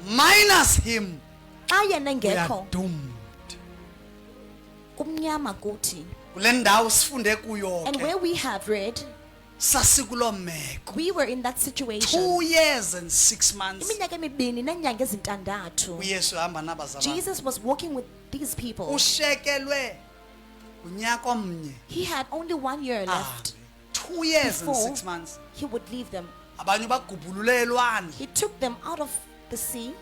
minus him, Xa yena we are engekho doomed. kumnyama kuthi. Kule ndawo sifunde kuyo And ke, where we have read, sasikuloo meko. we were in that situation. 2 years and 6 months. Iminyaka emibini nenyanga ezintandathu. uYesu hamba nabazalwane. Jesus was walking with these people. Ushekelwe unyaka omnye. He had only 1 year left. 2 years and Before 6 months. he would leave them. Abanye bagubhulule elwandle. He took them out of the sea.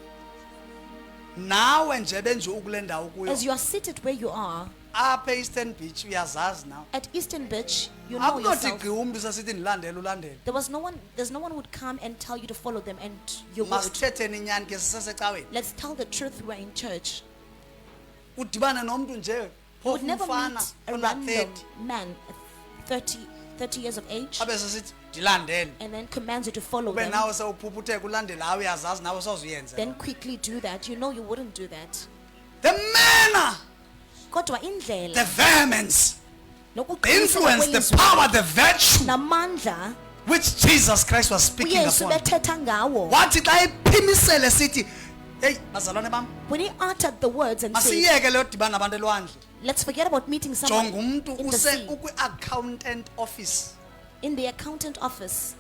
Nawe nje benje ukule ndawo kuyo. As you are seated where you are Apha Eastern Beach uyazazi now. at Eastern Beach, you know Akunothi yourself. gqi umntu sasithi ndilandele ulandele. There's no one who would come and tell you to follow them, and you would. Masithetheni inyani ke sisesecaweni. Let's tell the truth, we're in church. Udibana nomuntu nje You phofu would never umfana meet a ona random 30 man at 30 years of age abe sesithi ndilandele. and then commands you to follow Ube them. nawe sewuphuphuthe ulandele hawe uyazazi nawe sozuyenza. Then quickly do that. You know you wouldn't do that. The manner, Kodwa the indlela vehemence, the nokuqiniseka influence, the kwelizwi power, the virtue namandla which Jesus Christ was speaking uYesu upon. bethetha ngawo. Wathi xa ephimisele sithi, hey bazalwane bam, When he uttered the words and said, masiyeke le dibana nabantu elwandle. let's forget about meeting Jonga someone umuntu in the sea, ukwi-accountant office. in the accountant office.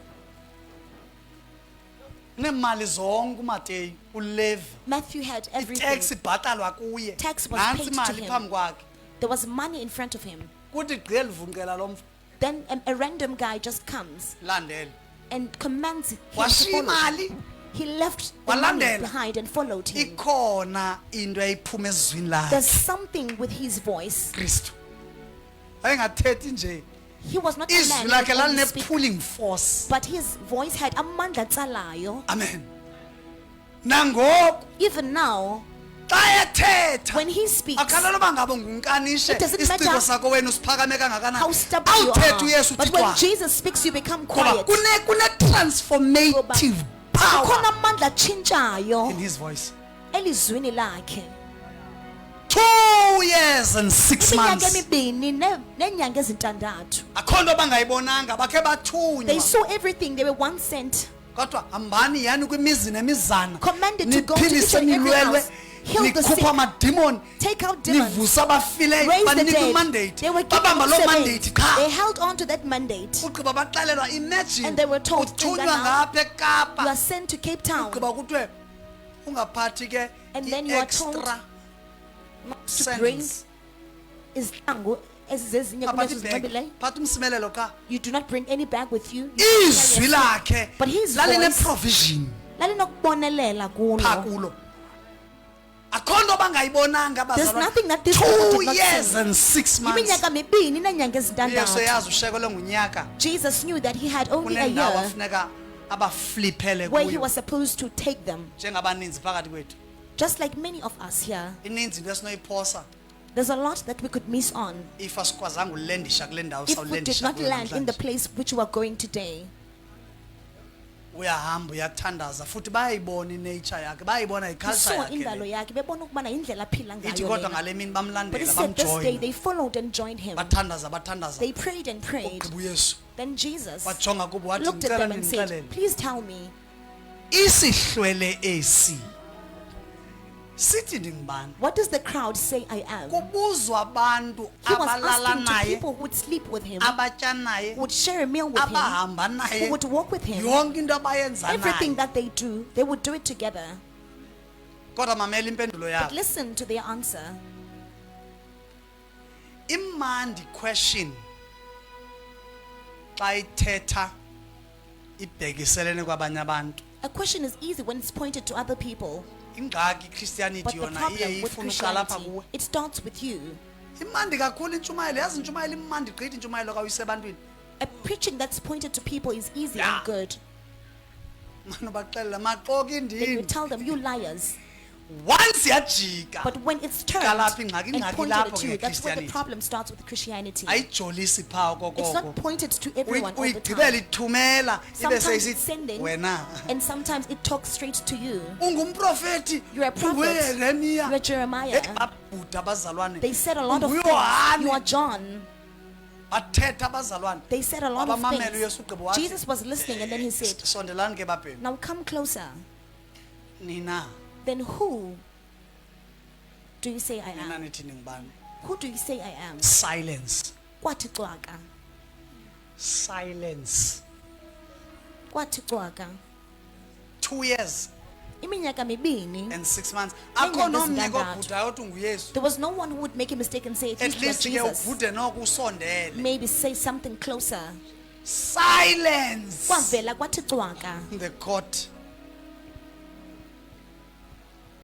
Nemali zonke uMateyu, uLevi. Matthew had Tax everything. ibhatalwa kuye. Tax was Nantsi paid to imali him. phambi kwakhe. There was money in front of him. Kuthi gqi elivumkela lo mfo, Then a random guy just comes landele. and commands him to Washiya follow. imali. He left the money Walandela. behind and followed him. Ikhona into eyiphuma ezwini There's lakhe. something with his voice. Kristu. Ayengathethi nje. He was not a Izwi man lakhe who would only speak, laline-pulling force. but his voice had amandla tsalayo. Amen. Nangoku Even now, xa ethetha when he speaks, akhalala uba ngabe ngumkanishe It doesn't isiciko matter sakho wena usiphakame how kangakanani. stubborn you Awuthetha uYesu are, but uthi when kwa. Jesus speaks, you become Ngoba quiet. kune-transformative power Kukhona amandla atshintshayo in his voice. elizwini lakhe. 2 years and 6 Iminyaka months. emibini nenyanga ezintandathu. Akho nto bangayibonanga bakhe They bathunywa. saw everything. They were once sent, Kodwa hambani yani kwimizi nemizana. commanded to go to each Niphilise and every nilwelwe. house, heal the Nikhupha sick, amadimoni. take out demons, Nivusa abafileyo. raise the Banikwe dead. imandate. They were given Babamba loo seven. mandate qha. They held on to that mandate. Ugqiba baxelelwa imagine And they were told, uthunywa "Cinga now, ngapha eKapa. You are sent to Cape Town, Ugqiba kuthiwe ungaphathi ke And then you are told i-extra not to bring sentence. izihlangu ezizezinye Ungaphathi kunezo ibhegi, zinxibileyo. phatha umsimelelo qha. You do not bring any bag with you. Izwi lakhe But his lalene-provision lalinokubonelela phaa kulo. kulo. Akho nto bangayibonanga There's bazalwane. nothing that this people 2 did not years see. and 6 months. Iminyaka mibini nenyanga uyesu ezintandathu. eyazi ushekelwe ngunyaka Jesus knew that he had only a kunendawo year afuneka abafliphele where he kuyo was supposed to take them. njengabaninzi phakathi kwethu. Just like many of us here, Ininzi into esinoyiphosa there's a lot that we could miss on if asikwazanga ulendisha kule ndawo if we did sawulendisha not kuyo land in the namhlanje. place which we are going today. Uyahamba uyathandaza futhi bayayibona inature yakhe bayayibona They iculture saw yakhe indalo le. yakhe bebona ukubana indlela aphila Ithi ngayo kodwa lena. ngale mini But he bamlandela said this day bamjoyina they followed and joined him. bathandaza They prayed and prayed. ugqiba uyesu Then Jesus wajonga kubo wathi looked at ndicela them and said, ndinixelele please tell me, isihlwele esi sithi ndingubani. what does the crowd say I am? Kubuzwa abantu He was abalala asking to naye people who would sleep with him, abatya naye who would share a meal with him, abahamba who naye would walk with him. yonke into abayenza Everything naye. that they do, they would do it together. Kodwa mamela impendulo But yakho. listen to their answer. Imandi question xa ithetha ibhekiselene kwabanye abantu. A question is easy when it's pointed to other people, Ingxaki Christianity but the yona iye problem with ifuna uqala apha Christianity, kuwe. it starts with you. Imandi kakhulu intshumayelo, yazi intshumayelo imandi gqithi intshumayelo ka uyisebantwini. A preaching that's pointed to people is easy Yeah. and good. Manje baxelela maxoka Then you indini. tell them, you liars. Once yajika But when it's turned Kalaphi ingxaki? and Ingxaki pointed lapho at you, ke that's where the Christianity. problem starts with Christianity. ayijolisi phaa It's not kokoko. pointed to everyone all the Uyigqibela time. ithumela ibe Sometimes it's seyisithi sending, wena and sometimes it talks straight to you. ungumprofeti You're a prophet. unguYeremiya. You're Jeremiah. Babhuda abazalwane. They said a lot of things. UYohane. You are John. Bathetha abazalwane. They said a lot of Abamamele things. uYesu ugqiba wathi, Jesus was listening and then he said, sondelani ke bapeni. now come closer. Nina then who do you say I nina am? nithi ningubani? Who do you say I am? Silence. Kwathi cwaka. Silence. Kwathi cwaka. 2 years Iminyaka mibini. and 6 months. Neenyanga Akho nomnye ezintandathu. kobhudayo othi nguYesu. There was no one who would make a mistake and say, at At least you least ke are Jesus. ubhude noko usondele. Maybe say something closer. Silence. Kwavela kwathi cwaka. The court